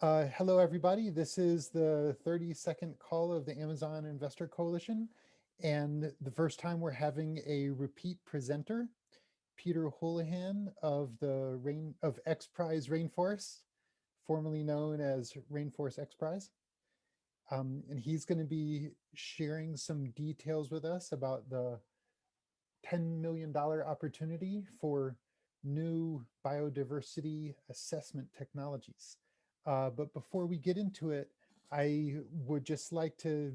Hello, everybody. This is the 32nd call of the Amazon Investor Coalition, and the first time we're having a repeat presenter, Peter Houlihan of XPRIZE Rainforest, formerly known as Rainforest XPRIZE. And he's going to be sharing some details with us about the $10 million opportunity for new biodiversity assessment technologies. But before we get into it, I would just like to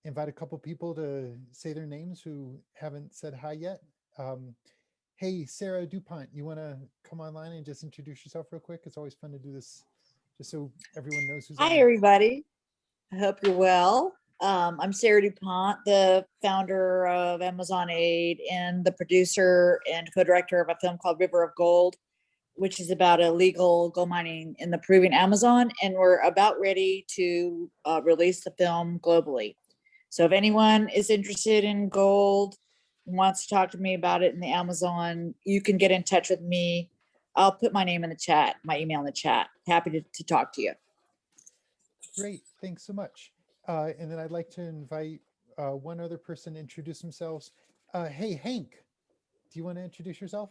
invite a couple people to say their names who haven't said hi yet. Um, hey, Sarah DuPont, you want to come online and just introduce yourself real quick? It's always fun to do this just so everyone knows who's Hi, on. everybody. I hope you're well. I'm Sarah DuPont, the founder of Amazon Aid and the producer and co-director of a film called River of Gold, which is about illegal gold mining in the Peruvian Amazon. And we're about ready to release the film globally. So if anyone is interested in gold, wants to talk to me about it in the Amazon, you can get in touch with me. I'll put my name in the chat, my email in the chat. Happy to talk to you. Great, thanks so much. And then I'd like to invite one other person to introduce themselves. Hey, Hank, do you want to introduce yourself?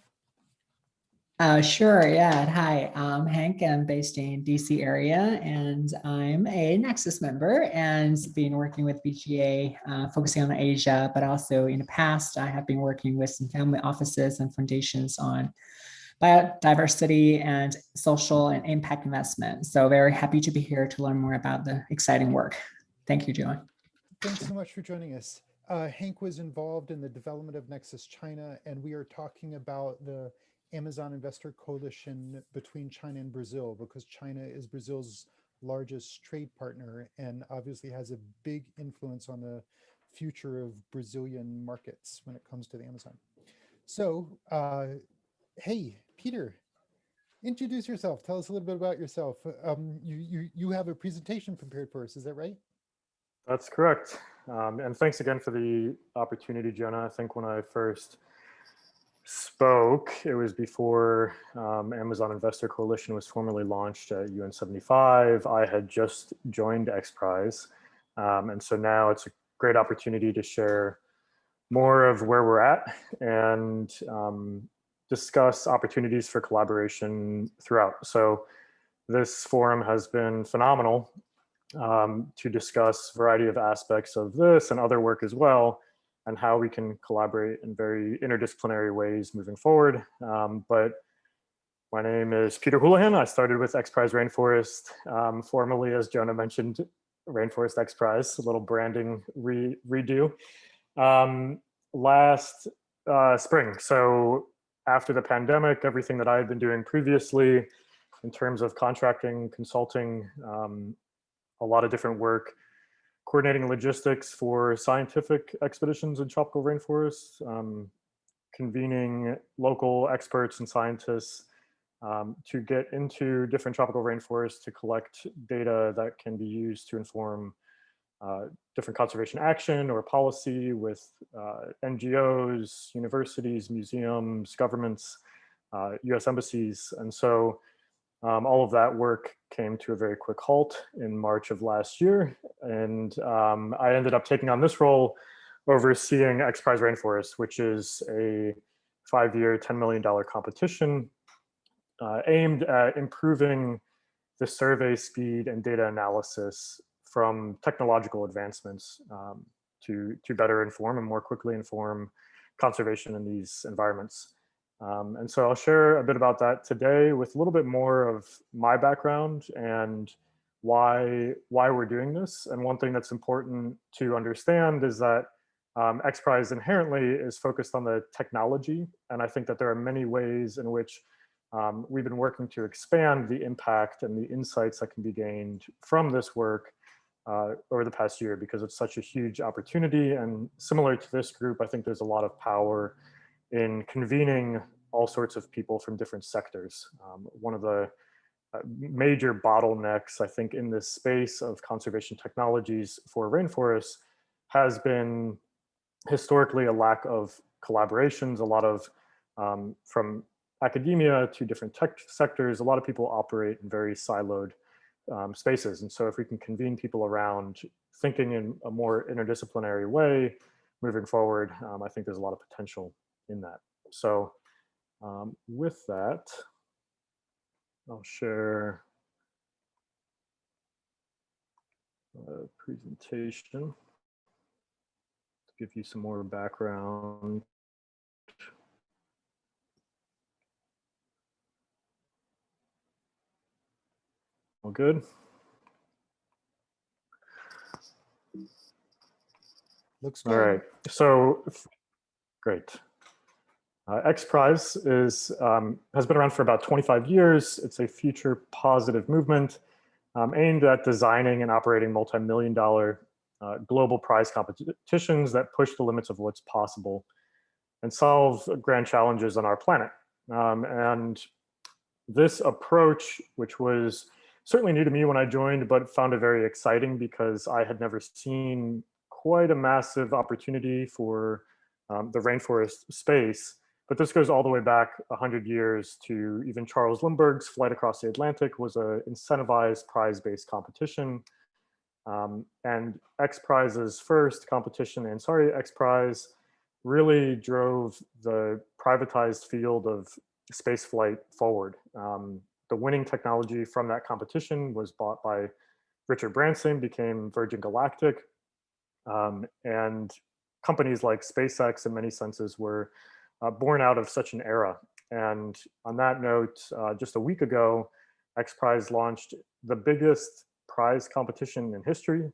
Sure, yeah. Hi, I'm Hank. I'm based in DC area, and I'm a Nexus member and been working with BGA, focusing on Asia, but also in the past, I have been working with some family offices and foundations on biodiversity and social and impact investment. So very happy to be here to learn more about the exciting work. Thank you, John. Thanks so much for joining us. Hank was involved in the development of Nexus China, and we are talking about the Amazon Investor Coalition between China and Brazil, because China is Brazil's largest trade partner and obviously has a big influence on the future of Brazilian markets when it comes to the Amazon. So, hey, Peter, introduce yourself. Tell us a little bit about yourself. You have a presentation prepared for us, is that right? That's correct. And thanks again for the opportunity, Jonah. I think when I first spoke, it was before Amazon Investor Coalition was formally launched at UN 75. I had just joined XPRIZE. And so now it's a great opportunity to share more of where we're at and discuss opportunities for collaboration throughout. So this forum has been phenomenal to discuss a variety of aspects of this and other work as well, and how we can collaborate in very interdisciplinary ways moving forward. But my name is Peter Houlihan. I started with XPRIZE Rainforest, formerly, as Jonah mentioned, Rainforest XPRIZE, a little branding redo, last spring. So after the pandemic, everything that I had been doing previously in terms of contracting, consulting, a lot of different work, coordinating logistics for scientific expeditions in tropical rainforests, convening local experts and scientists to get into different tropical rainforests to collect data that can be used to inform different conservation action or policy with NGOs, universities, museums, governments, US embassies. And so all of that work came to a very quick halt in March of last year. And I ended up taking on this role overseeing XPRIZE Rainforest, which is a 5-year, $10 million competition aimed at improving the survey speed and data analysis from technological advancements to better inform and more quickly inform conservation in these environments. And so I'll share a bit about that today with a little bit more of my background and why we're doing this. And one thing that's important to understand is that XPRIZE inherently is focused on the technology. And I think that there are many ways in which we've been working to expand the impact and the insights that can be gained from this work over the past year, because it's such a huge opportunity. And similar to this group, I think there's a lot of power in convening all sorts of people from different sectors. One of the major bottlenecks, I think, in this space of conservation technologies for rainforests has been historically a lack of collaborations, a lot of from academia to different tech sectors, a lot of people operate in very siloed spaces. And so if we can convene people around thinking in a more interdisciplinary way moving forward, I think there's a lot of potential in that. So with that, I'll share a presentation to give you some more background. All good? Looks good. All right, so great. XPRIZE is, has been around for about 25 years. It's a future positive movement aimed at designing and operating multi-million-dollar global prize competitions that push the limits of what's possible and solve grand challenges on our planet. And this approach, which was certainly new to me when I joined, but found it very exciting because I had never seen quite a massive opportunity for the rainforest space. But this goes all the way back 100 years to even Charles Lindbergh's Flight Across the Atlantic was an incentivized prize-based competition. And XPRIZE's first competition, and sorry, XPRIZE, really drove the privatized field of space flight forward. The winning technology from that competition was bought by Richard Branson, became Virgin Galactic, and companies like SpaceX in many senses were born out of such an era. And on that note, just a week ago, XPRIZE launched the biggest prize competition in history.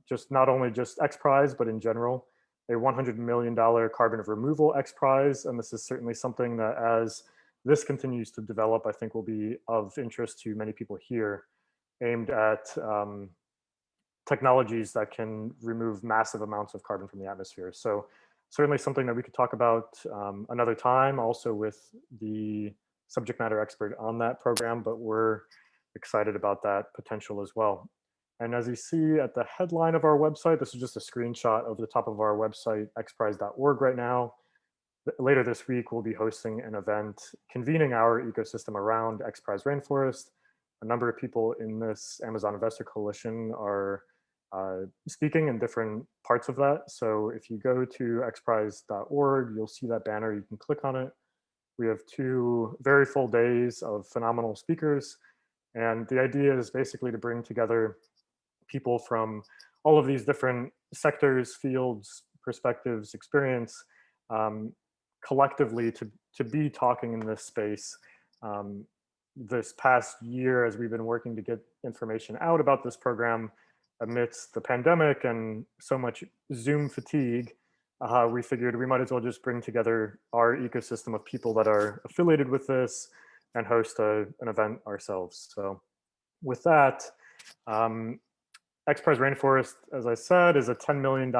Just not only just XPRIZE, but in general, a $100 million carbon removal XPRIZE. And this is certainly something that as this continues to develop, I think will be of interest to many people here, aimed at technologies that can remove massive amounts of carbon from the atmosphere. So certainly something that we could talk about another time, also with the subject matter expert on that program, but we're excited about that potential as well. And as you see at the headline of our website, this is just a screenshot of the top of our website, xprize.org right now. Later this week, we'll be hosting an event convening our ecosystem around XPRIZE Rainforest. A number of people in this Amazon Investor Coalition are speaking in different parts of that. So if you go to xprize.org, you'll see that banner, you can click on it. We have 2 very full days of phenomenal speakers. And the idea is basically to bring together people from all of these different sectors, fields, perspectives, experience, collectively to be talking in this space. This past year, as we've been working to get information out about this program amidst the pandemic and so much Zoom fatigue, we figured we might as well just bring together our ecosystem of people that are affiliated with this and host an event ourselves. So with that, XPRIZE Rainforest, as I said, is a $10 million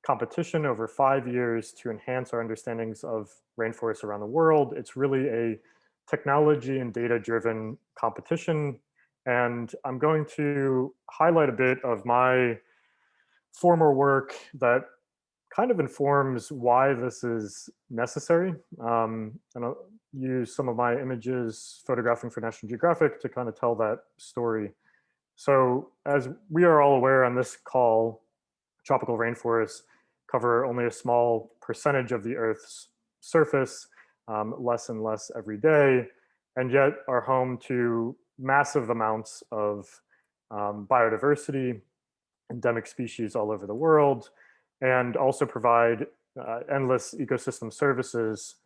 competition over 5 years to enhance our understandings of rainforests around the world. It's really a technology and data-driven competition. And I'm going to highlight a bit of my former work that kind of informs why this is necessary. And I'll use some of my images photographing for National Geographic to kind of tell that story. So as we are all aware on this call, tropical rainforests cover only a small percentage of the Earth's surface, less and less every day, and yet are home to massive amounts of biodiversity, endemic species all over the world, and also provide endless ecosystem services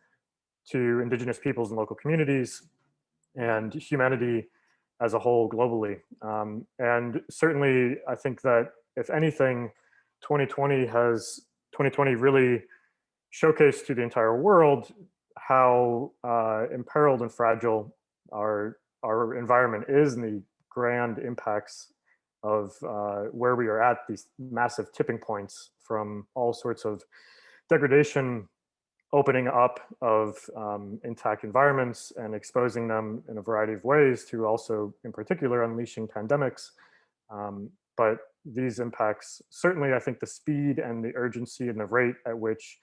to indigenous peoples and local communities and humanity as a whole globally. And certainly, I think that if anything, 2020 really showcased to the entire world how imperiled and fragile our environment is and the grand impacts of where we are at, these massive tipping points from all sorts of degradation, opening up of intact environments and exposing them in a variety of ways to also, in particular, unleashing pandemics. But these impacts, certainly I think the speed and the urgency and the rate at which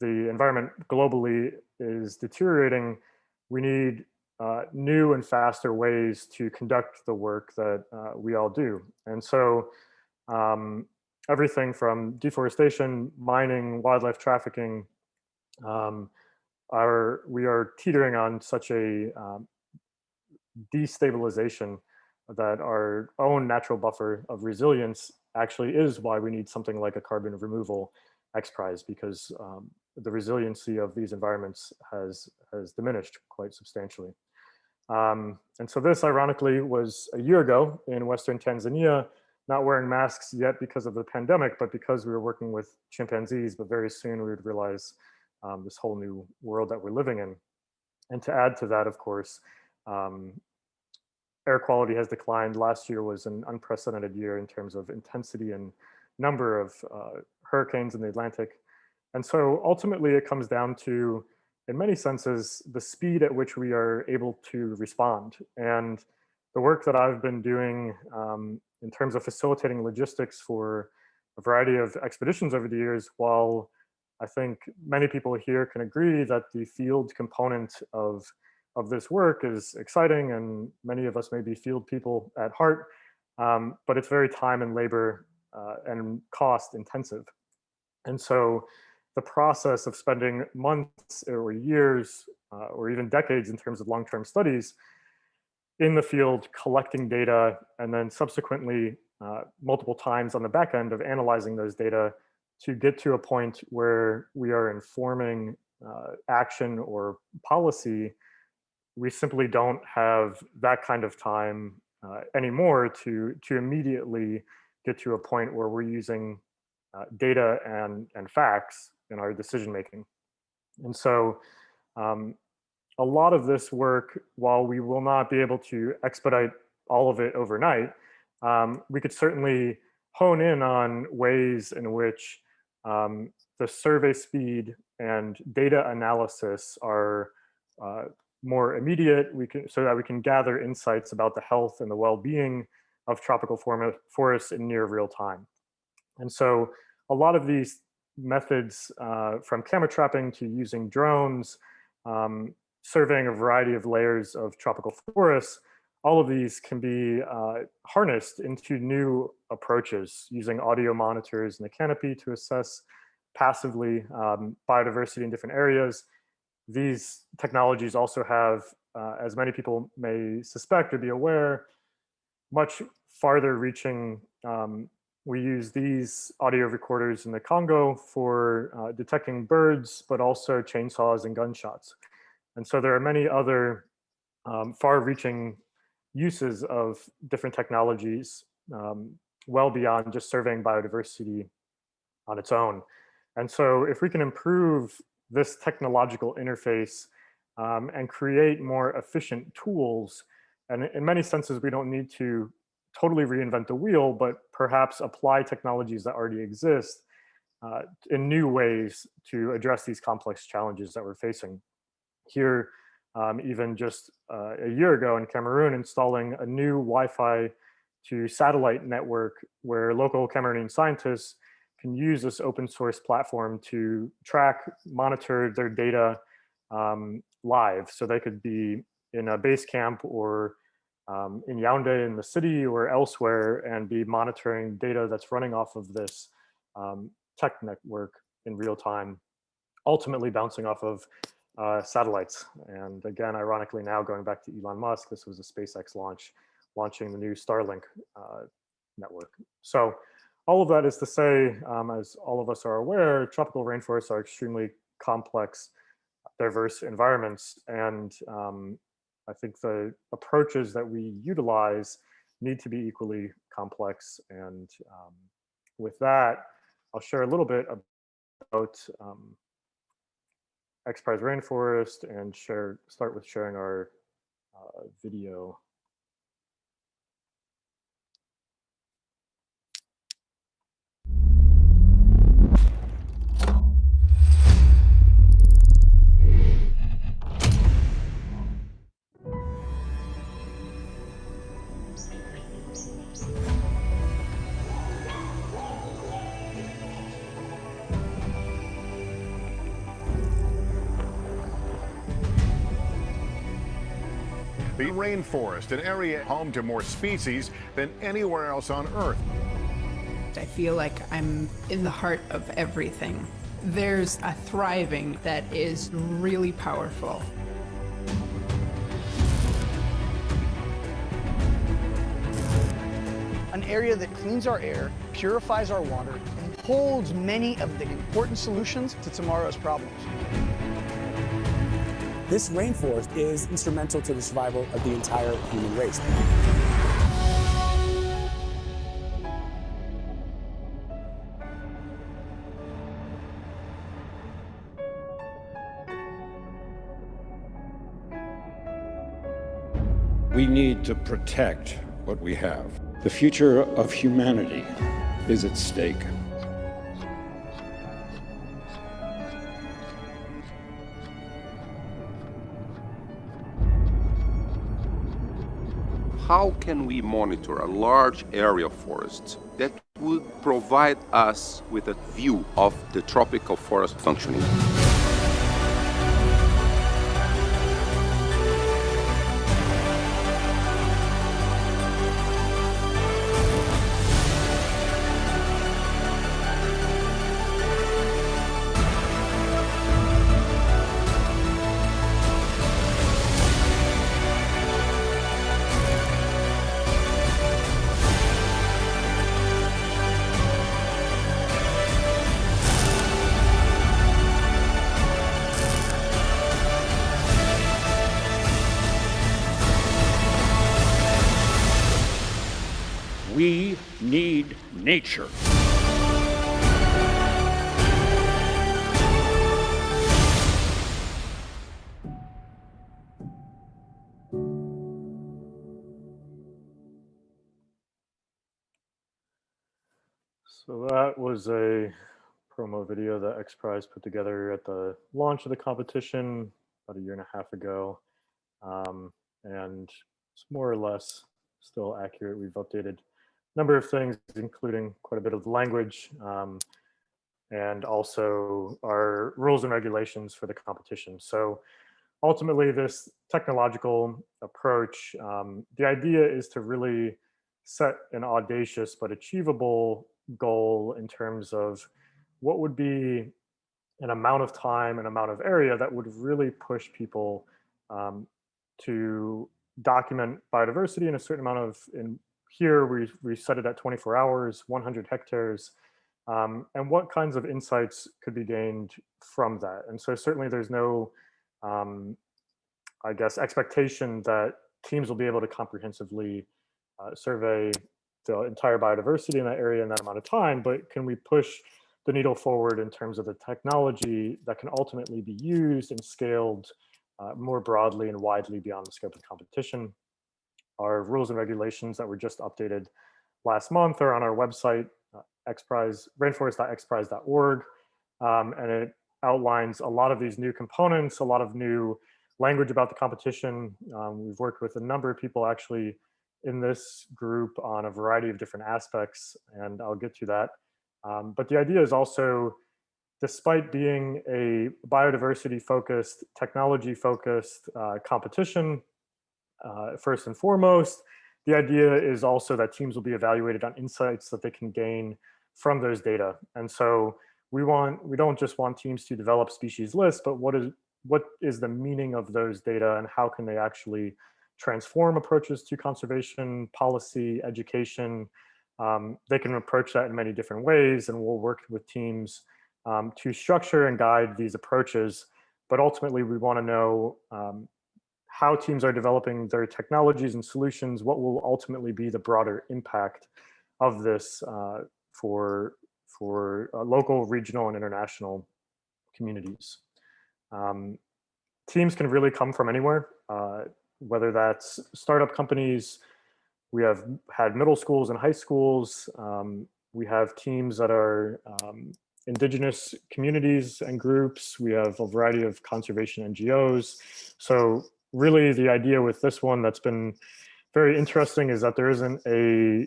the environment globally is deteriorating, we need new and faster ways to conduct the work that we all do. And so everything from deforestation, mining, wildlife trafficking, we are teetering on such a destabilization that our own natural buffer of resilience actually is why we need something like a carbon removal XPRIZE, because the resiliency of these environments has diminished quite substantially. And so this, ironically, was a year ago in Western Tanzania, not wearing masks yet because of the pandemic, but because we were working with chimpanzees, but very soon we would realize this whole new world that we're living in. And to add to that, of course, air quality has declined. Last year was an unprecedented year in terms of intensity and number of hurricanes in the Atlantic. And so ultimately it comes down to, in many senses, the speed at which we are able to respond. And the work that I've been doing in terms of facilitating logistics for a variety of expeditions over the years, while I think many people here can agree that the field component of this work is exciting, and many of us may be field people at heart, but it's very time and labor and cost intensive. And so the process of spending months or years or even decades in terms of long-term studies in the field, collecting data, and then subsequently multiple times on the back end of analyzing those data to get to a point where we are informing action or policy, we simply don't have that kind of time anymore to immediately get to a point where we're using data and facts in our decision making. And so a lot of this work, while we will not be able to expedite all of it overnight, we could certainly hone in on ways in which the survey speed and data analysis are more immediate, so that we can gather insights about the health and the well-being of tropical forests in near real time. And so a lot of these methods, from camera trapping to using drones, surveying a variety of layers of tropical forests, all of these can be harnessed into new approaches using audio monitors in the canopy to assess passively biodiversity in different areas. These technologies also have, as many people may suspect or be aware, much farther reaching. We use these audio recorders in the Congo for detecting birds, but also chainsaws and gunshots. And so there are many other far-reaching uses of different technologies, well beyond just surveying biodiversity on its own. And so if we can improve this technological interface and create more efficient tools, and in many senses, we don't need to totally reinvent the wheel, but perhaps apply technologies that already exist in new ways to address these complex challenges that we're facing. Here, even just a year ago in Cameroon, installing a new Wi-Fi to satellite network where local Cameroonian scientists can use this open source platform to track, monitor their data live. So they could be in a base camp or in Yaoundé in the city or elsewhere and be monitoring data that's running off of this tech network in real time, ultimately bouncing off of satellites. And again, ironically now going back to Elon Musk, this was a SpaceX launching the new Starlink network. So all of that is to say, as all of us are aware, tropical rainforests are extremely complex, diverse environments. And I think the approaches that we utilize need to be equally complex. And with that, I'll share a little bit about XPRIZE Rainforest and start with sharing our video. The rainforest, an area home to more species than anywhere else on Earth. I feel like I'm in the heart of everything. There's a thriving that is really powerful. An area that cleans our air, purifies our water, and holds many of the important solutions to tomorrow's problems. This rainforest is instrumental to the survival of the entire human race. We need to protect what we have. The future of humanity is at stake. How can we monitor a large area of forests that would provide us with a view of the tropical forest functioning? We need nature. So that was a promo video that XPRIZE put together at the launch of the competition about a year and a half ago. And it's more or less still accurate. We've updated a number of things, including quite a bit of language, and also our rules and regulations for the competition. So ultimately, this technological approach, the idea is to really set an audacious but achievable goal in terms of what would be an amount of time and amount of area that would really push people to document biodiversity in a certain amount of, in here we set it at 24 hours, 100 hectares, and what kinds of insights could be gained from that. And so certainly there's no, I guess, expectation that teams will be able to comprehensively survey the entire biodiversity in that area in that amount of time, but can we push the needle forward in terms of the technology that can ultimately be used and scaled more broadly and widely beyond the scope of the competition? Our rules and regulations that were just updated last month are on our website, rainforest.xprize.org, and it outlines a lot of these new components, a lot of new language about the competition. We've worked with a number of people actually in this group on a variety of different aspects, and I'll get to that. But the idea is also, despite being a biodiversity-focused, technology-focused competition, first and foremost, the idea is also that teams will be evaluated on insights that they can gain from those data. And so we don't just want teams to develop species lists, but what is the meaning of those data and how can they actually transform approaches to conservation, policy, education. They can approach that in many different ways, and we'll work with teams to structure and guide these approaches. But ultimately, we want to know how teams are developing their technologies and solutions, what will ultimately be the broader impact of this for local, regional, and international communities. Teams can really come from anywhere, whether that's startup companies. We have had middle schools and high schools. We have teams that are indigenous communities and groups. We have a variety of conservation NGOs. So really the idea with this one that's been very interesting is that there isn't a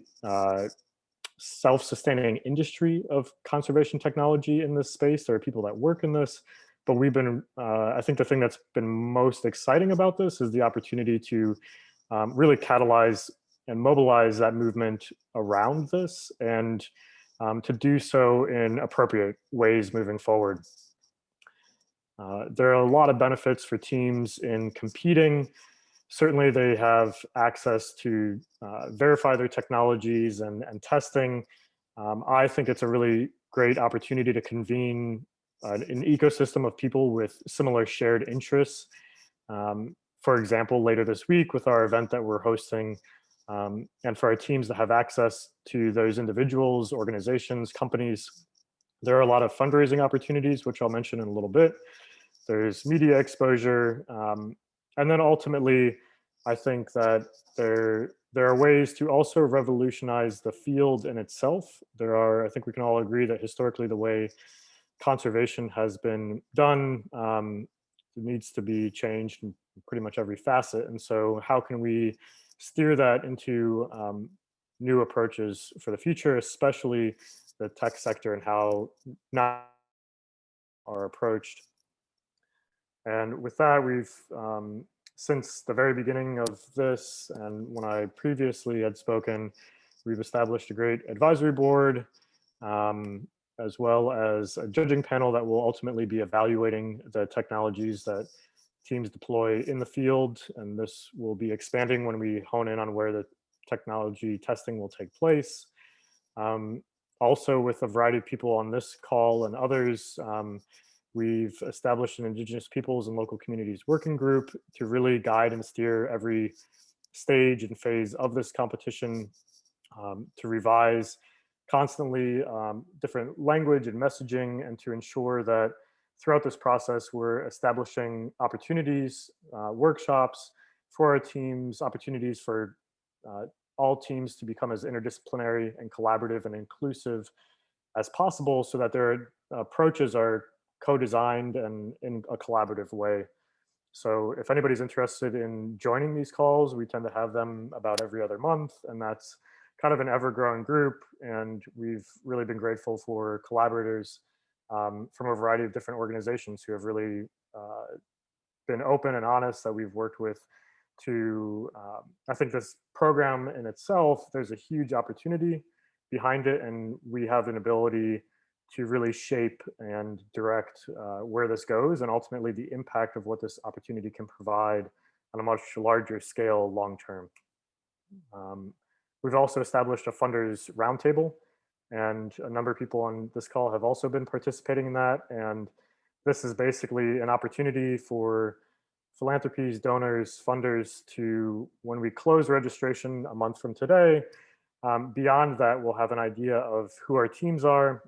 self-sustaining industry of conservation technology in this space. There are people that work in this, but we've been, I think the thing that's been most exciting about this is the opportunity to really catalyze and mobilize that movement around this, and to do so in appropriate ways moving forward. There are a lot of benefits for teams in competing. Certainly they have access to verify their technologies and testing. I think it's a really great opportunity to convene an ecosystem of people with similar shared interests. For example, later this week with our event that we're hosting, and for our teams to have access to those individuals, organizations, companies, there are a lot of fundraising opportunities, which I'll mention in a little bit. There's media exposure. And then ultimately, I think that there are ways to also revolutionize the field in itself. I think we can all agree that historically the way conservation has been done needs to be changed in pretty much every facet. And so how can we steer that into new approaches for the future, especially the tech sector and how not are approached. And with that, we've, since the very beginning of this, and when I previously had spoken, we've established a great advisory board, as well as a judging panel that will ultimately be evaluating the technologies that teams deploy in the field. And this will be expanding when we hone in on where the technology testing will take place. Also, with a variety of people on this call and others, we've established an Indigenous Peoples and Local Communities Working Group to really guide and steer every stage and phase of this competition, to revise constantly different language and messaging, and to ensure that throughout this process, we're establishing opportunities, workshops for our teams, opportunities for all teams to become as interdisciplinary and collaborative and inclusive as possible, so that their approaches are co-designed and in a collaborative way. So if anybody's interested in joining these calls, we tend to have them about every other month, and that's kind of an ever-growing group. And we've really been grateful for collaborators from a variety of different organizations who have really been open and honest that we've worked with to, I think this program in itself, there's a huge opportunity behind it, and we have an ability to really shape and direct where this goes, and ultimately the impact of what this opportunity can provide on a much larger scale long-term. We've also established a funders roundtable, and a number of people on this call have also been participating in that. And this is basically an opportunity for philanthropies, donors, funders to, when we close registration a month from today, beyond that, we'll have an idea of who our teams are,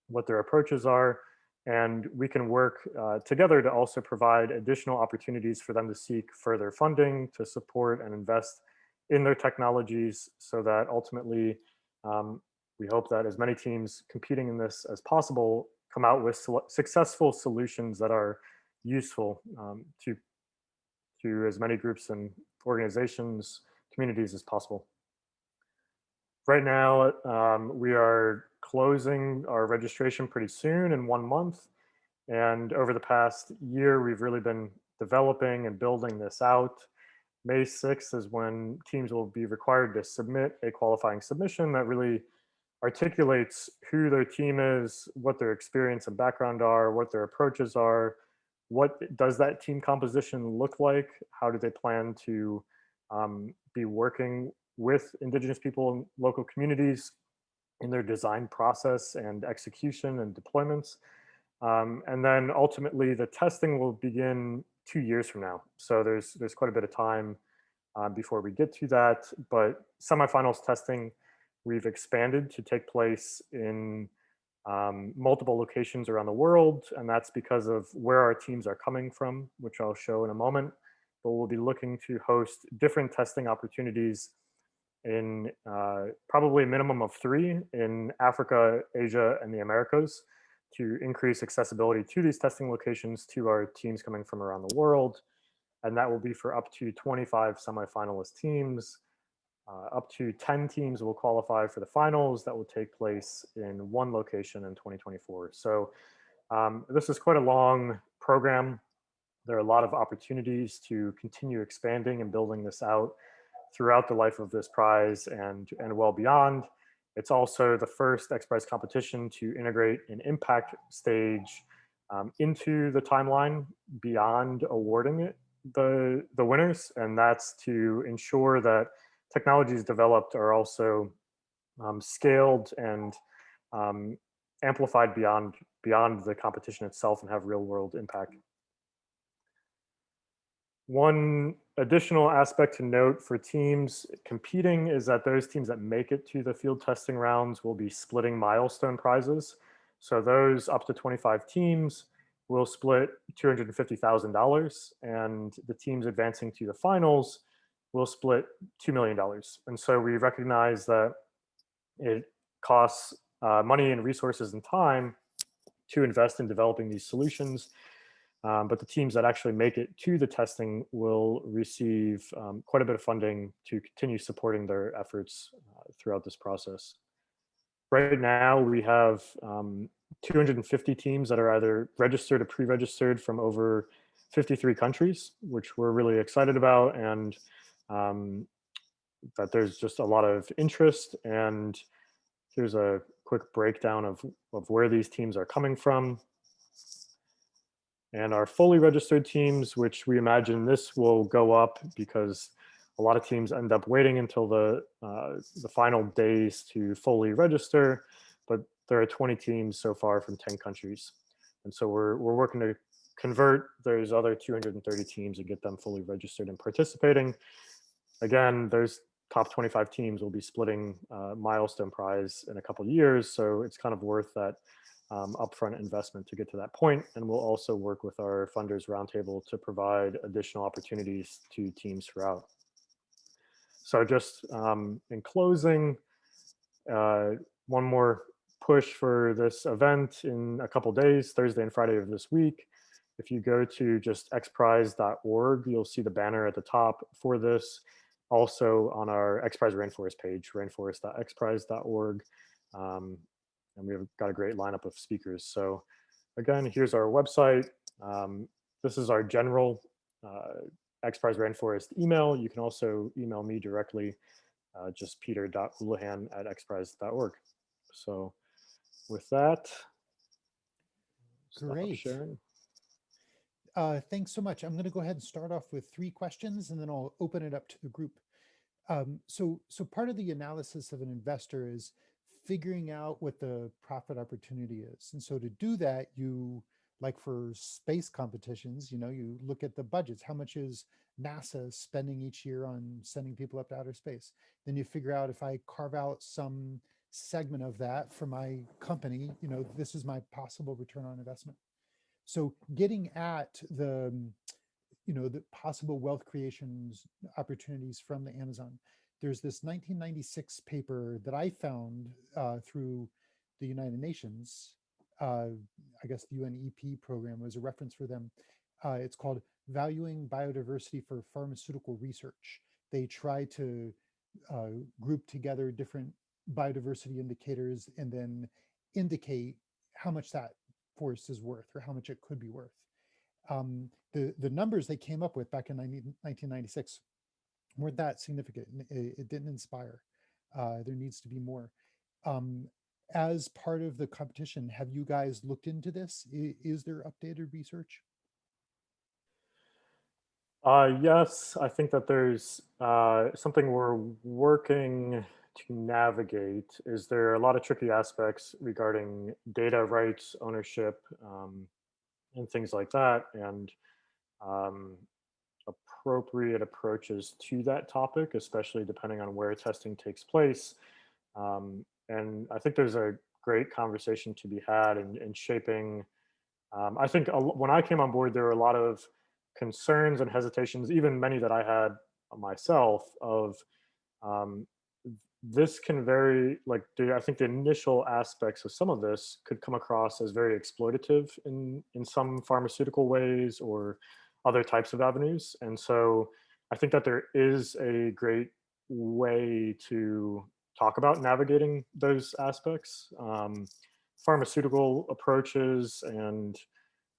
what their approaches are, and we can work together to also provide additional opportunities for them to seek further funding to support and invest in their technologies, so that ultimately we hope that as many teams competing in this as possible come out with successful solutions that are useful to as many groups and organizations, communities as possible. Right now, we are closing our registration pretty soon in 1 month. And over the past year, we've really been developing and building this out. May 6th is when teams will be required to submit a qualifying submission that really articulates who their team is, what their experience and background are, what their approaches are, what does that team composition look like, how do they plan to be working with Indigenous people and local communities in their design process and execution and deployments. And then ultimately the testing will begin 2 years from now. So there's quite a bit of time before we get to that, but semifinals testing, we've expanded to take place in multiple locations around the world. And that's because of where our teams are coming from, which I'll show in a moment. But we'll be looking to host different testing opportunities in probably a minimum of 3 in Africa, Asia, and the Americas, to increase accessibility to these testing locations to our teams coming from around the world. And that will be for up to 25 semifinalist teams. Up to 10 teams will qualify for the finals that will take place in 1 location in 2024. So this is quite a long program. There are a lot of opportunities to continue expanding and building this out throughout the life of this prize and well beyond. It's also the first XPRIZE competition to integrate an impact stage into the timeline beyond awarding it the winners, and that's to ensure that technologies developed are also scaled and amplified beyond the competition itself and have real world impact. One additional aspect to note for teams competing is that those teams that make it to the field testing rounds will be splitting milestone prizes. So those up to 25 teams will split $250,000, and the teams advancing to the finals will split $2 million. And so we recognize that it costs money and resources and time to invest in developing these solutions. But the teams that actually make it to the testing will receive quite a bit of funding to continue supporting their efforts throughout this process. Right now, we have 250 teams that are either registered or pre-registered from over 53 countries, which we're really excited about, and that there's just a lot of interest. And here's a quick breakdown of where these teams are coming from. And our fully registered teams, which we imagine this will go up because a lot of teams end up waiting until the final days to fully register, but there are 20 teams so far from 10 countries. And so we're working to convert those other 230 teams and get them fully registered and participating. Again, those top 25 teams will be splitting milestone prize in a couple of years, so it's kind of worth that upfront investment to get to that point. And we'll also work with our funders roundtable to provide additional opportunities to teams throughout. So just in closing, one more push for this event in a couple days, Thursday and Friday of this week. If you go to just xprize.org, you'll see the banner at the top for this. Also on our XPRIZE Rainforest page, rainforest.xprize.org. And we've got a great lineup of speakers. So again, here's our website. This is our general XPRIZE Rainforest email. You can also email me directly, just peter.houlihan@xprize.org. So with that, Great. sharing. Thanks so much. I'm going to go ahead and start off with 3 questions, and then I'll open it up to the group. So part of the analysis of an investor is figuring out what the profit opportunity is. And so to do that, you, like for space competitions, you look at the budgets. How much is NASA spending each year on sending people up to outer space? Then you figure out, if I carve out some segment of that for my company, this is my possible return on investment. So getting at the possible wealth creation opportunities from the Amazon. There's this 1996 paper that I found through the United Nations. I guess the UNEP program was a reference for them. It's called Valuing Biodiversity for Pharmaceutical Research. They try to group together different biodiversity indicators and then indicate how much that forest is worth or how much it could be worth. The numbers they came up with back in 1996 weren't that significant. It didn't inspire. There needs to be more. As part of the competition, have you guys looked into this? Is there updated research? Yes, I think that there's something we're working to navigate. Is there a lot of tricky aspects regarding data rights, ownership, and things like that, and appropriate approaches to that topic, especially depending on where testing takes place. And I think there's a great conversation to be had in shaping. I think when I came on board, there were a lot of concerns and hesitations, even many that I had myself, of this can vary. I think the initial aspects of some of this could come across as very exploitative in some pharmaceutical ways or other types of avenues. And so I think that there is a great way to talk about navigating those aspects. Pharmaceutical approaches and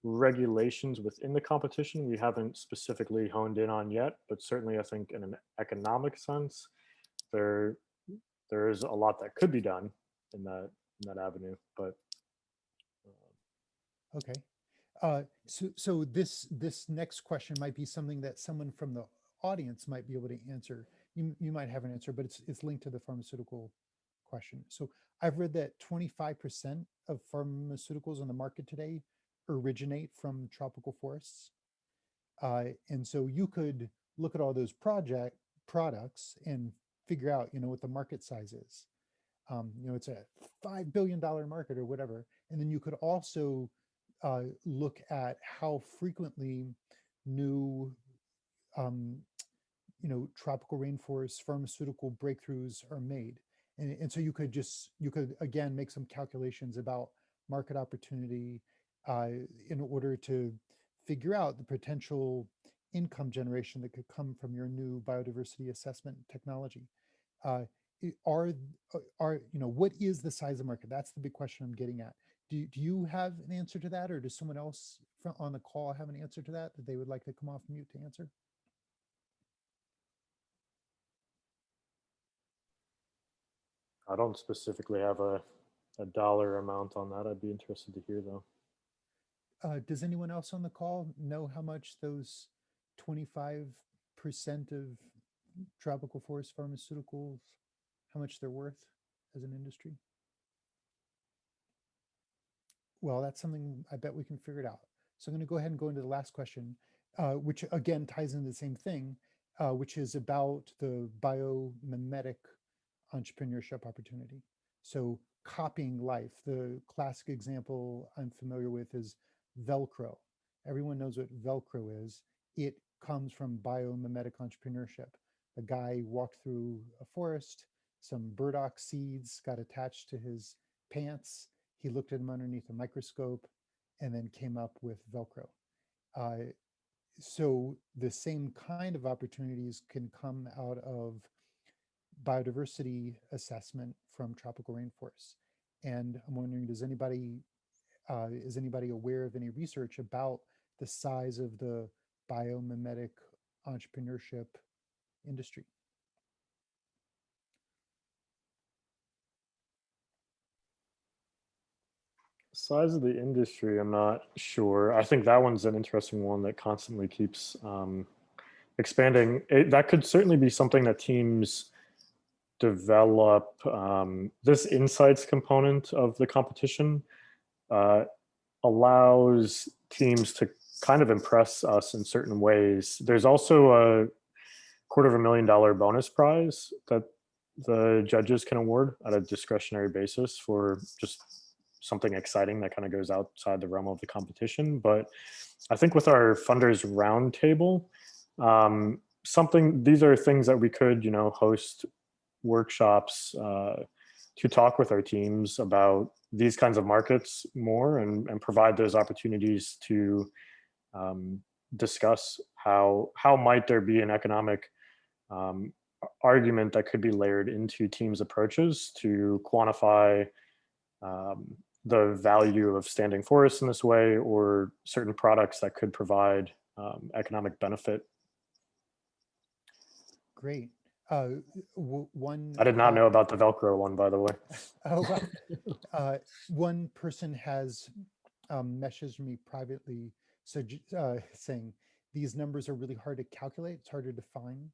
regulations within the competition we haven't specifically honed in on yet, but certainly I think in an economic sense, there is a lot that could be done in that avenue. But Okay. So this next question might be something that someone from the audience might be able to answer. You might have an answer, but it's linked to the pharmaceutical question. So I've read that 25% of pharmaceuticals on the market today originate from tropical forests. And so you could look at all those products and figure out, what the market size is. It's a $5 billion market or whatever. And then you could also look at how frequently new, tropical rainforest pharmaceutical breakthroughs are made. And so you could again make some calculations about market opportunity in order to figure out the potential income generation that could come from your new biodiversity assessment technology. What is the size of the market? That's the big question I'm getting at. Do you have an answer to that, or does someone else on the call have an answer to that they would like to come off mute to answer? I don't specifically have a dollar amount on that. I'd be interested to hear though. Does anyone else on the call know how much those 25% of tropical forest pharmaceuticals, how much they're worth as an industry? Well, that's something I bet we can figure it out. So I'm going to go ahead and go into the last question, which again ties into the same thing, which is about the biomimetic entrepreneurship opportunity. So copying life. The classic example I'm familiar with is Velcro. Everyone knows what Velcro is. It comes from biomimetic entrepreneurship. A guy walked through a forest, some burdock seeds got attached to his pants. He looked at them underneath a microscope and then came up with Velcro. So the same kind of opportunities can come out of biodiversity assessment from tropical rainforests. And I'm wondering, is anybody aware of any research about the size of the biomimetic entrepreneurship industry? Size of the industry, I'm not sure. I think that one's an interesting one that constantly keeps expanding. That could certainly be something that teams develop. This insights component of the competition allows teams to kind of impress us in certain ways. There's also a $250,000 bonus prize that the judges can award at a discretionary basis for just something exciting that kind of goes outside the realm of the competition. But I think with our funders roundtable, these are things that we could, host workshops to talk with our teams about these kinds of markets more and provide those opportunities to discuss how might there be an economic argument that could be layered into teams' approaches to quantify the value of standing forests in this way, or certain products that could provide economic benefit. Great. One. I did not know about the Velcro one, by the way. Oh, well, one person has messaged me privately, saying these numbers are really hard to calculate. It's harder to define,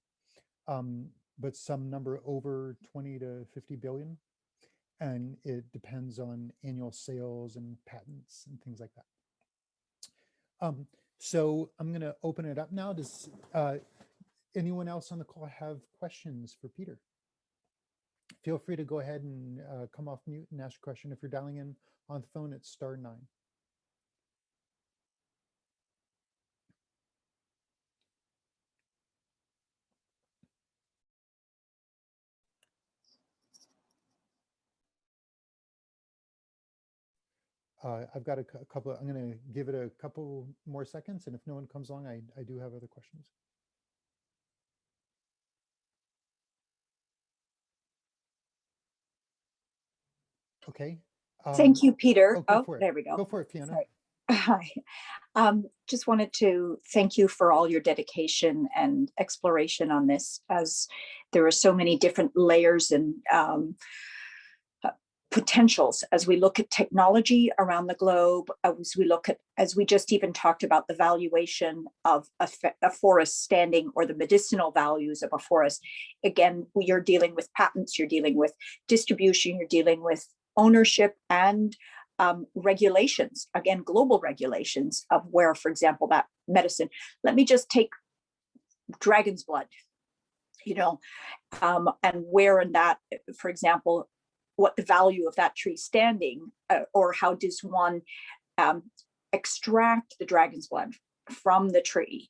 but some number over 20 to 50 billion. And it depends on annual sales and patents and things like that. So I'm going to open it up now. Does anyone else on the call have questions for Peter? Feel free to go ahead and come off mute and ask a question. If you're dialing in on the phone, it's *9. I've got a couple. I'm going to give it a couple more seconds, and if no one comes along, I do have other questions. Okay. Thank you, Peter. Go for it. There we go. Go for it, Fiona. Sorry. Hi. Just wanted to thank you for all your dedication and exploration on this, as there are so many different layers and potentials as we look at technology around the globe, as we just even talked about the valuation of a forest standing, or the medicinal values of a forest. Again, you're dealing with patents, you're dealing with distribution, you're dealing with ownership and regulations, again, global regulations of where, for example, that medicine, let me just take dragon's blood, and where in that, for example, what the value of that tree standing, or how does one extract the dragon's blood from the tree.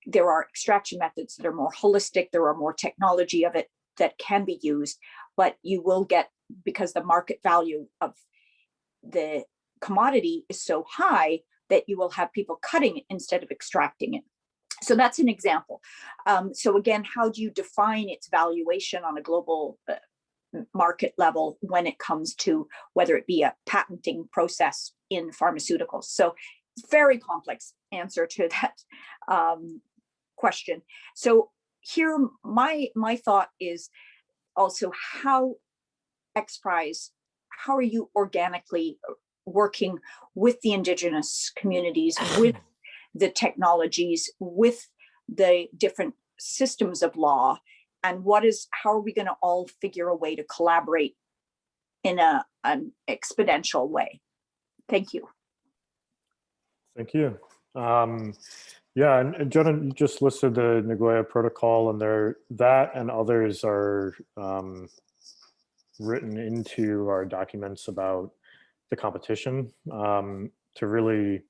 There are extraction methods that are more holistic, there are more technology of it that can be used, but you will get, because the market value of the commodity is so high, that you will have people cutting it instead of extracting it. So that's an example. So again, how do you define its valuation on a global market level when it comes to whether it be a patenting process in pharmaceuticals? So it's a very complex answer to that question. So here, my thought is also how XPRIZE, how are you organically working with the Indigenous communities, with the technologies, with the different systems of law, and how are we going to all figure a way to collaborate in an exponential way? Thank you. Thank you. Yeah, and Jonah, you just listed the Nagoya Protocol, and that and others are written into our documents about the competition to really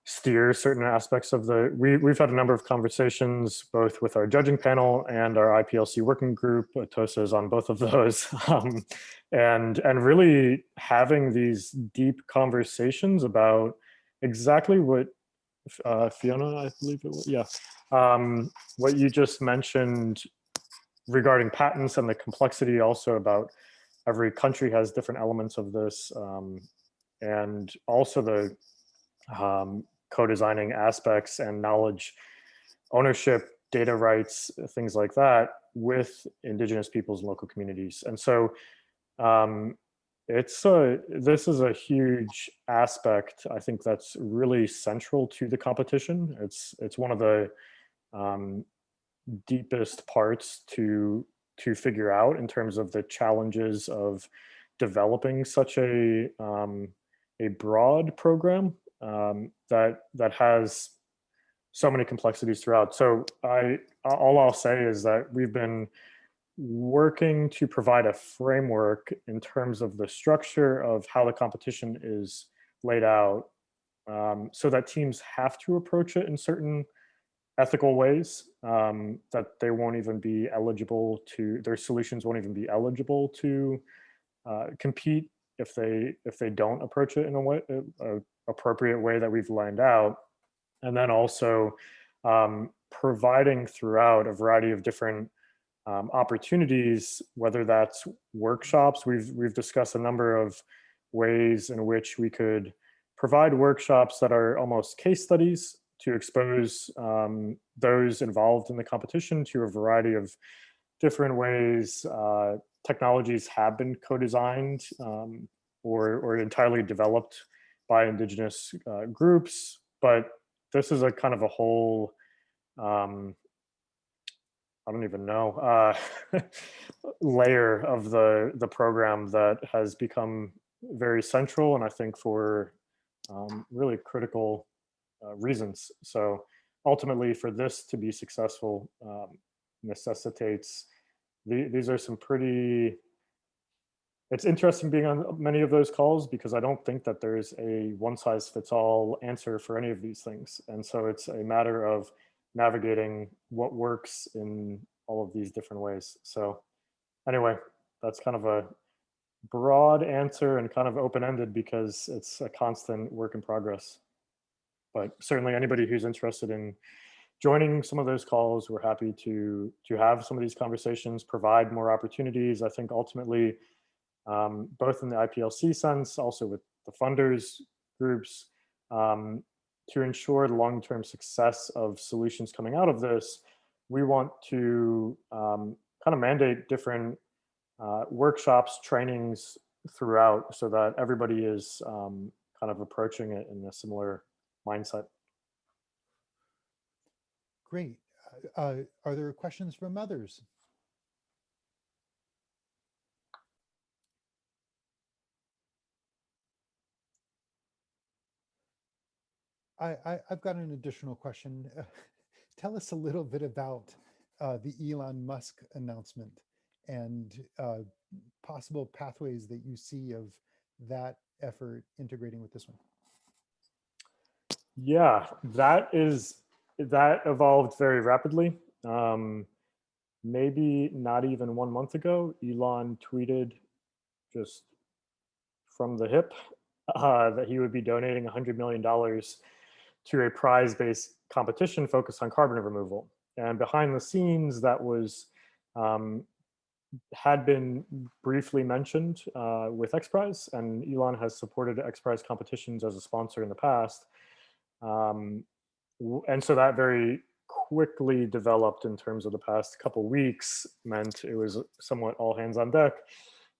steer certain aspects of we've had a number of conversations both with our judging panel and our IPLC working group. Atosa is on both of those, and really having these deep conversations about exactly what Fiona, I believe it was, yeah, what you just mentioned regarding patents and the complexity also about every country has different elements of this, and also the co-designing aspects and knowledge ownership, data rights, things like that with Indigenous peoples and local communities. And so this is a huge aspect, I think, that's really central to the competition. It's one of the deepest parts to figure out in terms of the challenges of developing such a broad program that has so many complexities throughout. So all I'll say is that we've been working to provide a framework in terms of the structure of how the competition is laid out, so that teams have to approach it in certain ethical ways, that they won't even be eligible to, their solutions won't even be eligible to compete if they don't approach it in a appropriate way that we've lined out. And then also providing throughout a variety of different opportunities, whether that's workshops. We've discussed a number of ways in which we could provide workshops that are almost case studies to expose those involved in the competition to a variety of different ways. Technologies have been co-designed or entirely developed by Indigenous groups, but this is a kind of a whole, I don't even know, layer of the program that has become very central, and I think for really critical reasons. So ultimately, for this to be successful, necessitates, these are some pretty, it's interesting being on many of those calls because I don't think that there's a one-size-fits-all answer for any of these things. And so it's a matter of navigating what works in all of these different ways. So anyway, that's kind of a broad answer and kind of open-ended because it's a constant work in progress. But certainly anybody who's interested in joining some of those calls, we're happy to have some of these conversations, provide more opportunities. I think ultimately, both in the IPLC sense, also with the funders groups, to ensure the long-term success of solutions coming out of this, we want to kind of mandate different workshops, trainings throughout so that everybody is kind of approaching it in a similar mindset. Great. Are there questions from others? I've got an additional question. Tell us a little bit about the Elon Musk announcement and possible pathways that you see of that effort integrating with this one. Yeah, that evolved very rapidly. Maybe not even 1 month ago, Elon tweeted just from the hip that he would be donating $100 million to a prize-based competition focused on carbon removal. And behind the scenes, that was had been briefly mentioned with XPRIZE, and Elon has supported XPRIZE competitions as a sponsor in the past. And so that very quickly developed in terms of the past couple weeks, meant it was somewhat all hands on deck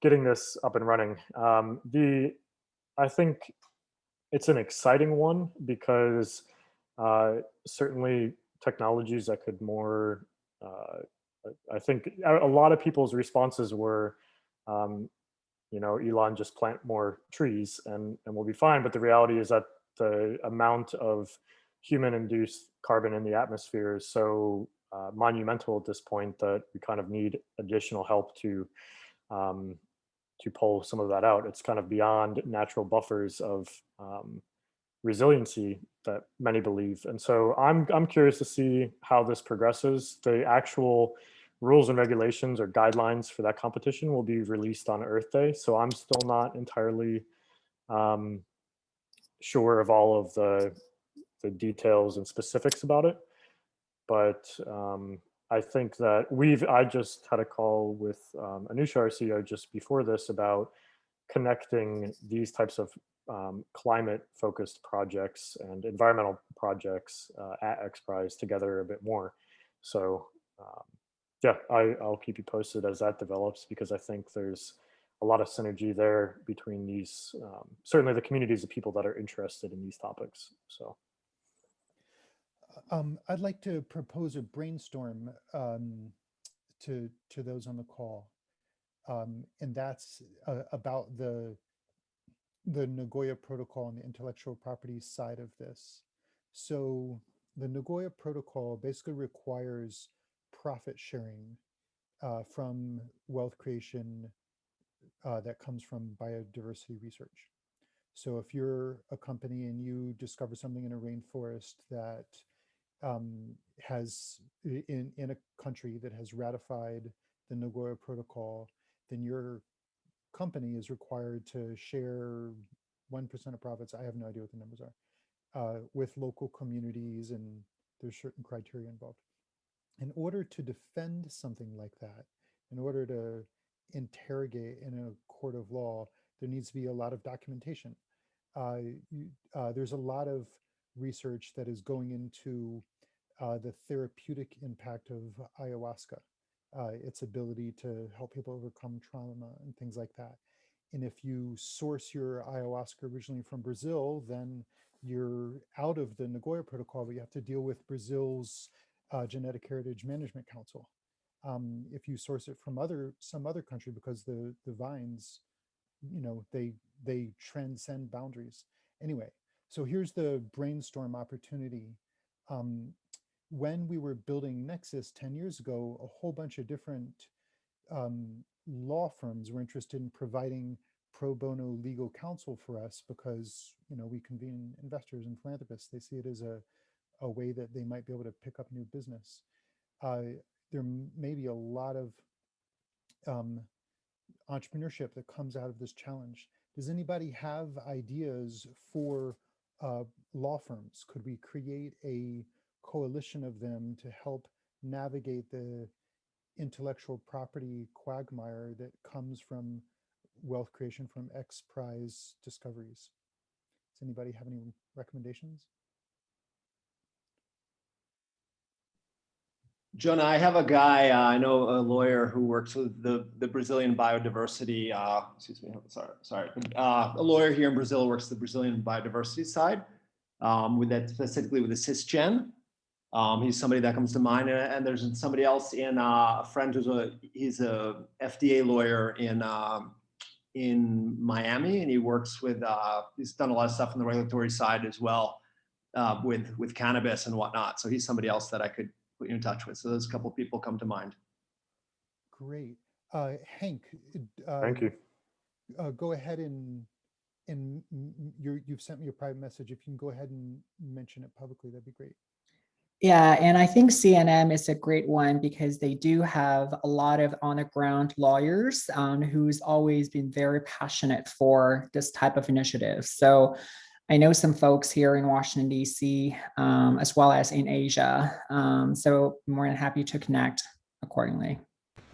getting this up and running. I think it's an exciting one because certainly technologies that could more, I think a lot of people's responses were, Elon, just plant more trees and we'll be fine. But the reality is that the amount of human-induced carbon in the atmosphere is so monumental at this point that we kind of need additional help to pull some of that out. It's kind of beyond natural buffers of resiliency that many believe. And so I'm curious to see how this progresses. The actual rules and regulations or guidelines for that competition will be released on Earth Day. So I'm still not entirely sure of all of the details and specifics about it. But I think that I just had a call with Anusha, our CEO, just before this about connecting these types of climate-focused projects and environmental projects at XPRIZE together a bit more. So yeah, I'll keep you posted as that develops, because I think there's a lot of synergy there between these, certainly the communities of people that are interested in these topics. So. I'd like to propose a brainstorm to those on the call, and that's about the Nagoya Protocol and the intellectual property side of this. So the Nagoya Protocol basically requires profit sharing from wealth creation that comes from biodiversity research. So if you're a company and you discover something in a rainforest that has in a country that has ratified the Nagoya Protocol, then your company is required to share 1% of profits. I have no idea what the numbers are, with local communities, and there's certain criteria involved. In order to defend something like that, in order to interrogate in a court of law, there needs to be a lot of documentation. There's a lot of research that is going into the therapeutic impact of ayahuasca, its ability to help people overcome trauma and things like that. And if you source your ayahuasca originally from Brazil, then you're out of the Nagoya Protocol, but you have to deal with Brazil's Genetic Heritage Management Council. If you source it from some other country, because the vines, they transcend boundaries. Anyway, so here's the brainstorm opportunity. When we were building Nexus 10 years ago, a whole bunch of different law firms were interested in providing pro bono legal counsel for us, because we convene investors and philanthropists. They see it as a way that they might be able to pick up new business. There may be a lot of entrepreneurship that comes out of this challenge. Does anybody have ideas for law firms? Could we create a coalition of them to help navigate the intellectual property quagmire that comes from wealth creation from XPRIZE discoveries? Does anybody have any recommendations? Jonah, I have a guy, I know a lawyer who works with the Brazilian biodiversity, excuse me, sorry. A lawyer here in Brazil works the Brazilian biodiversity side with that, specifically with the cisgen. He's somebody that comes to mind, and there's somebody else in a friend he's a FDA lawyer in Miami, and he works with, he's done a lot of stuff on the regulatory side as well with cannabis and whatnot. So he's somebody else that I could put you in touch with. So those couple of people come to mind. Great. Hank, Thank you. go ahead and you've sent me a private message. If you can go ahead and mention it publicly, that'd be great. Yeah, and I think CNM is a great one because they do have a lot of on-the-ground lawyers who's always been very passionate for this type of initiative. So I know some folks here in Washington, D.C., as well as in Asia. So I'm more than happy to connect accordingly.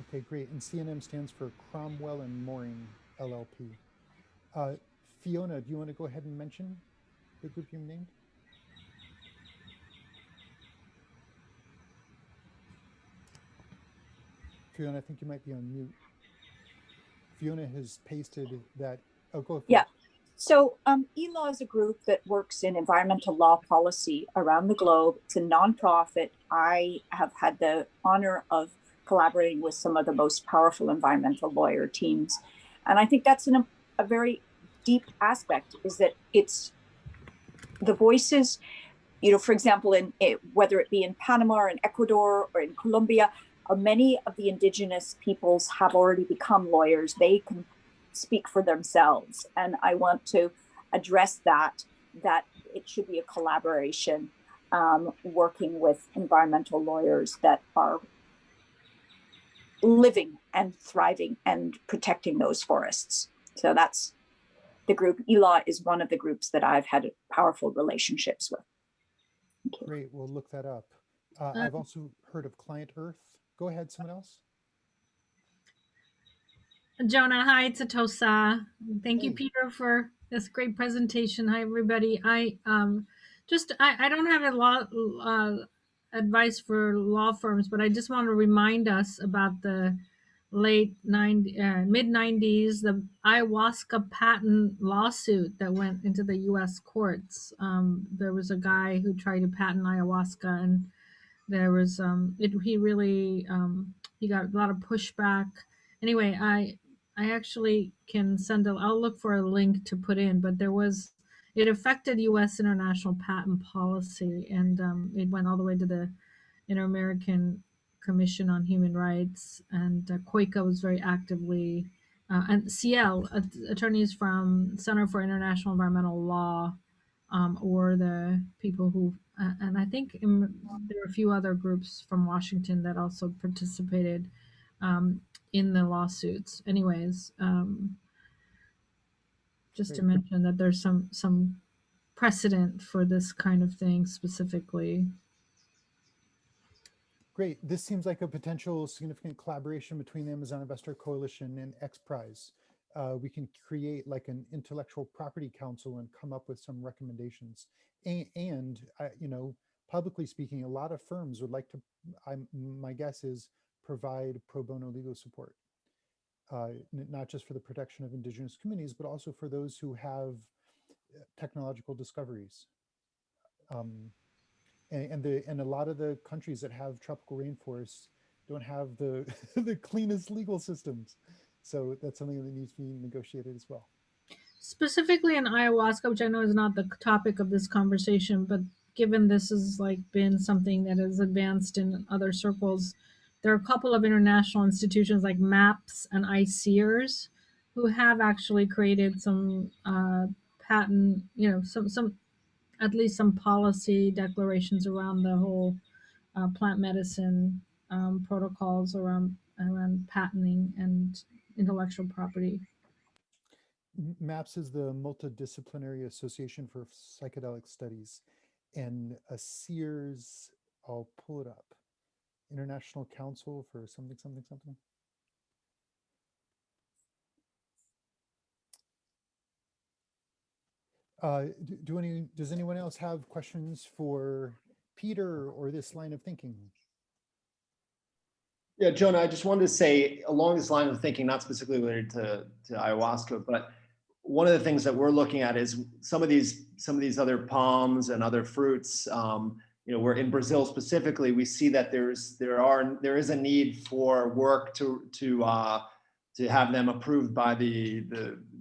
Okay, great. And CNM stands for Cromwell and Mooring, LLP. Fiona, do you want to go ahead and mention the group you named? Fiona, I think you might be on mute. Fiona has pasted that. Oh, go ahead. Yeah. So ELAW is a group that works in environmental law policy around the globe. It's a nonprofit. I have had the honor of collaborating with some of the most powerful environmental lawyer teams. And I think that's a very deep aspect, is that it's the voices, you know, for example, whether it be in Panama or in Ecuador or in Colombia, many of the indigenous peoples have already become lawyers. They can speak for themselves. And I want to address that it should be a collaboration working with environmental lawyers that are living and thriving and protecting those forests. So that's the group. ELAW is one of the groups that I've had powerful relationships with. Great, we'll look that up. I've also heard of Client Earth. Go ahead, someone else. Jonah, hi, it's Atosa. Thank you, Peter, for this great presentation. Hi, everybody. I don't have a lot advice for law firms, but I just want to remind us about the mid 90s, the ayahuasca patent lawsuit that went into the U.S. courts. There was a guy who tried to patent ayahuasca, and there was he got a lot of pushback. Anyway, I actually can I'll look for a link to put in, but it affected U.S. international patent policy, and it went all the way to the Inter-American Commission on Human Rights, and COICA was very actively, and CL, attorneys from Center for International Environmental Law, or the people who, and I think there were a few other groups from Washington that also participated in the lawsuits. Anyways, just to mention that there's some precedent for this kind of thing specifically. Great. This seems like a potential significant collaboration between the Amazon Investor Coalition and XPRIZE. We can create like an intellectual property council and come up with some recommendations. And you know, publicly speaking, a lot of firms would like to, my guess is, provide pro bono legal support, not just for the protection of indigenous communities, but also for those who have technological discoveries. And a lot of the countries that have tropical rainforests don't have the the cleanest legal systems. So that's something that needs to be negotiated as well. Specifically in ayahuasca, which I know is not the topic of this conversation, but given this has like been something that has advanced in other circles, there are a couple of international institutions like MAPS and ICEERS who have actually created some patent, you know, some at least some policy declarations around the whole plant medicine protocols around patenting and intellectual property. MAPS is the Multidisciplinary Association for Psychedelic Studies, and ICEERS, I'll pull it up, International Council for something. Does anyone else have questions for Peter or this line of thinking? Yeah, Jonah, I just wanted to say along this line of thinking, not specifically related to ayahuasca, but one of the things that we're looking at is some of these other palms and other fruits. We're in Brazil specifically, we see that there is a need for work to have them approved by the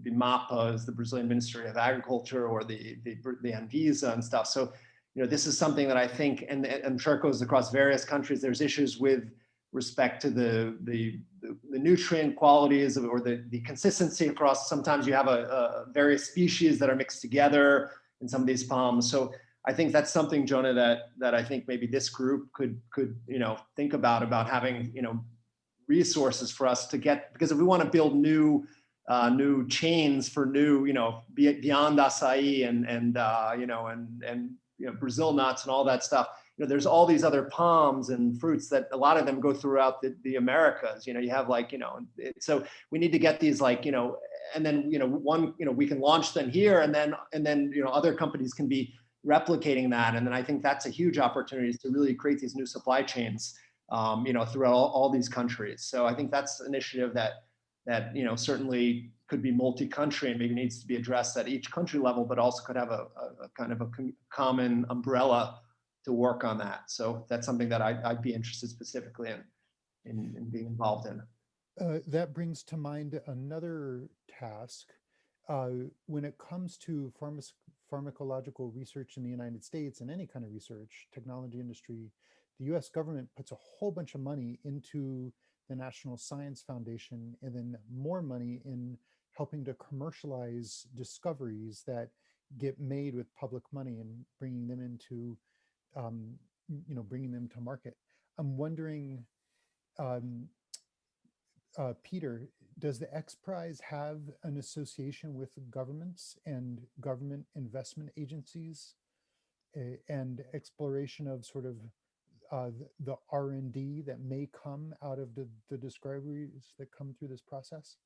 MAPAs, the Brazilian Ministry of Agriculture, or the Anvisa and stuff. So, this is something that I think, and I'm sure it goes across various countries. There's issues with respect to the nutrient qualities or the consistency across. Sometimes you have a various species that are mixed together in some of these palms. So I think that's something, Jonah, that I think maybe this group could think about having resources for us to get, because if we want to build new chains for new beyond acai and Brazil nuts and all that stuff. There's all these other palms and fruits that a lot of them go throughout the Americas. You have so we need to get these and then we can launch them here, and then other companies can be replicating that, and then I think that's a huge opportunity to really create these new supply chains throughout all these countries. So I think that's an initiative that certainly could be multi-country and maybe needs to be addressed at each country level, but also could have a kind of a common umbrella to work on that. So that's something that I'd be interested specifically in being involved in. That brings to mind another task. When it comes to pharmacological research in the United States and any kind of research, technology industry, the US government puts a whole bunch of money into the National Science Foundation, and then more money in helping to commercialize discoveries that get made with public money and bringing them into bringing them to market. I'm wondering, Peter, does the XPRIZE have an association with governments and government investment agencies and exploration of sort of the R&D that may come out of the discoveries that come through this process?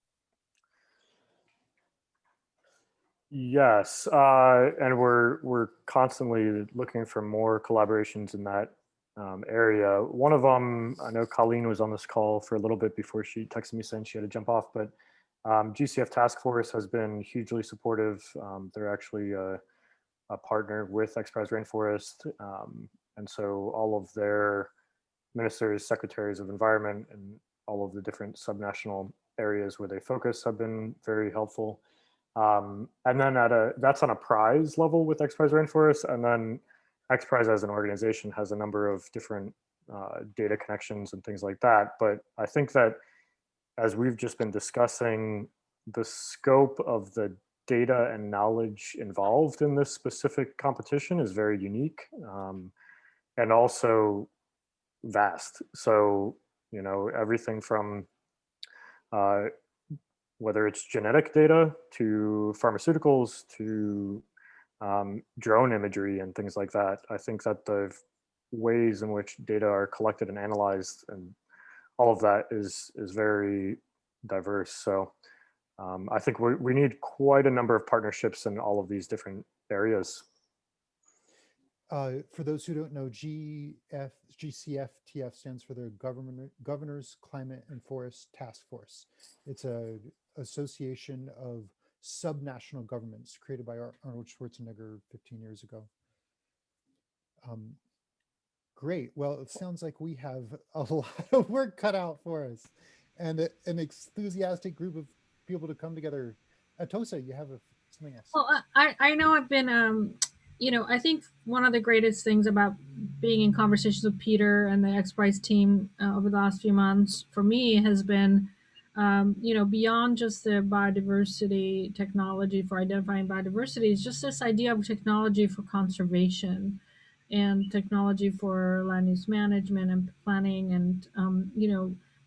Yes, and we're constantly looking for more collaborations in that area. One of them, I know Colleen was on this call for a little bit before she texted me saying she had to jump off, but GCF Task Force has been hugely supportive. They're actually a partner with XPRIZE Rainforest, and so all of their ministers, secretaries of environment, and all of the different subnational areas where they focus have been very helpful. And then that's on a prize level with XPRIZE Rainforest, and then XPRIZE as an organization has a number of different data connections and things like that. But I think that as we've just been discussing, the scope of the data and knowledge involved in this specific competition is very unique, and also vast. So, everything from whether it's genetic data to pharmaceuticals to drone imagery and things like that. I think that the ways in which data are collected and analyzed and all of that is very diverse. So I think we need quite a number of partnerships in all of these different areas. For those who don't know, GCF-TF stands for the Governor's Climate and Forest Task Force. It's a association of subnational governments created by Arnold Schwarzenegger 15 years ago. Great. Well, it sounds like we have a lot of work cut out for us, and an enthusiastic group of people to come together. Atosa, you have something else? Well, I know I've been, I think one of the greatest things about being in conversations with Peter and the XPRIZE team over the last few months for me has been, beyond just the biodiversity technology for identifying biodiversity, is just this idea of technology for conservation and technology for land use management and planning. And,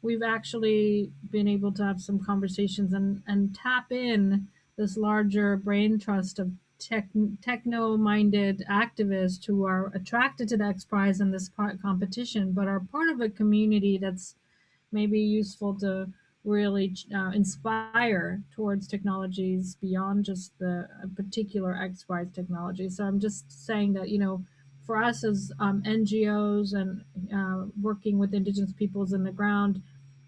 we've actually been able to have some conversations and tap in this larger brain trust of techno-minded activists who are attracted to the XPRIZE and this competition, but are part of a community that's maybe useful to really inspire towards technologies beyond just the particular XPRIZE technology. So I'm just saying that, for us as NGOs and working with Indigenous peoples in the ground,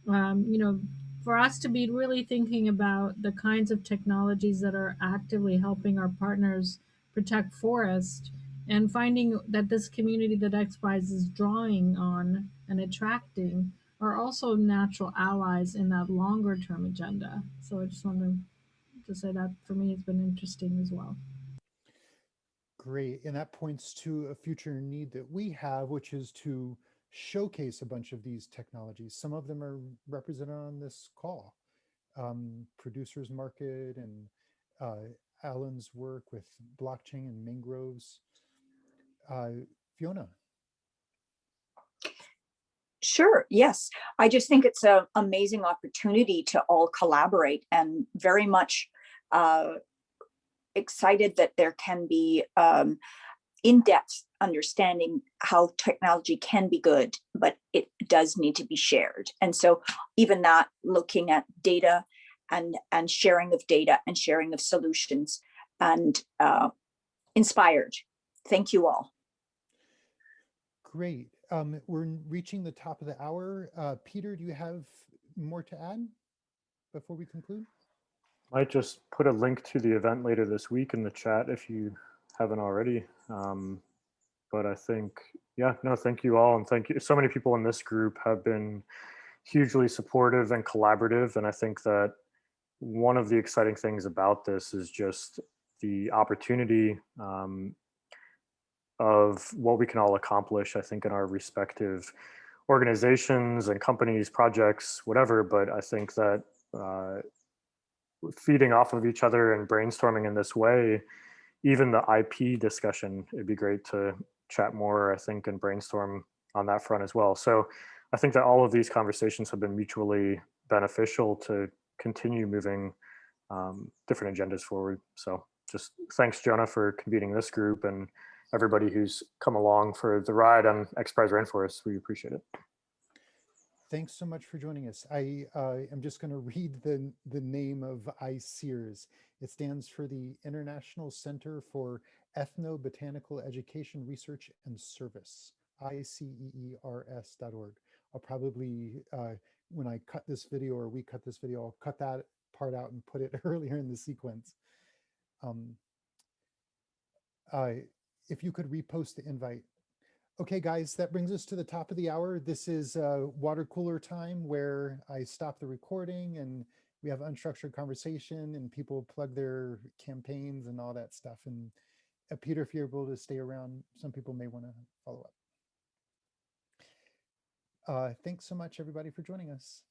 for us to be really thinking about the kinds of technologies that are actively helping our partners protect forest, and finding that this community that XPRIZE is drawing on and attracting are also natural allies in that longer term agenda. So I just wanted to say that for me, it's been interesting as well. Great. And that points to a future need that we have, which is to showcase a bunch of these technologies. Some of them are represented on this call. Producers Market and Alan's work with blockchain and mangroves. Fiona. Sure, yes. I just think it's an amazing opportunity to all collaborate, and very much excited that there can be in-depth understanding how technology can be good, but it does need to be shared. And so even that, looking at data and sharing of data and sharing of solutions, and inspired. Thank you all. Great. We're reaching the top of the hour. Peter, do you have more to add before we conclude? Might just put a link to the event later this week in the chat if you haven't already. But I think, yeah, no, thank you all. And thank you. So many people in this group have been hugely supportive and collaborative. And I think that one of the exciting things about this is just the opportunity of what we can all accomplish, I think, in our respective organizations and companies, projects, whatever. But I think that feeding off of each other and brainstorming in this way, even the IP discussion, it'd be great to chat more, I think, and brainstorm on that front as well. So I think that all of these conversations have been mutually beneficial to continue moving different agendas forward. So just thanks, Jonah, for convening this group, and everybody who's come along for the ride on XPRIZE Rainforest. We appreciate it. Thanks so much for joining us. I am just going to read the name of ICEERS. It stands for the International Center for Ethnobotanical Education, Research and Service, ICEERS.org. I'll probably, when I cut this video, or we cut this video, I'll cut that part out and put it earlier in the sequence. If you could repost the invite. Okay, guys, that brings us to the top of the hour. This is water cooler time, where I stop the recording and we have unstructured conversation and people plug their campaigns and all that stuff. And Peter, if you're able to stay around, some people may want to follow up. Thanks so much, everybody, for joining us.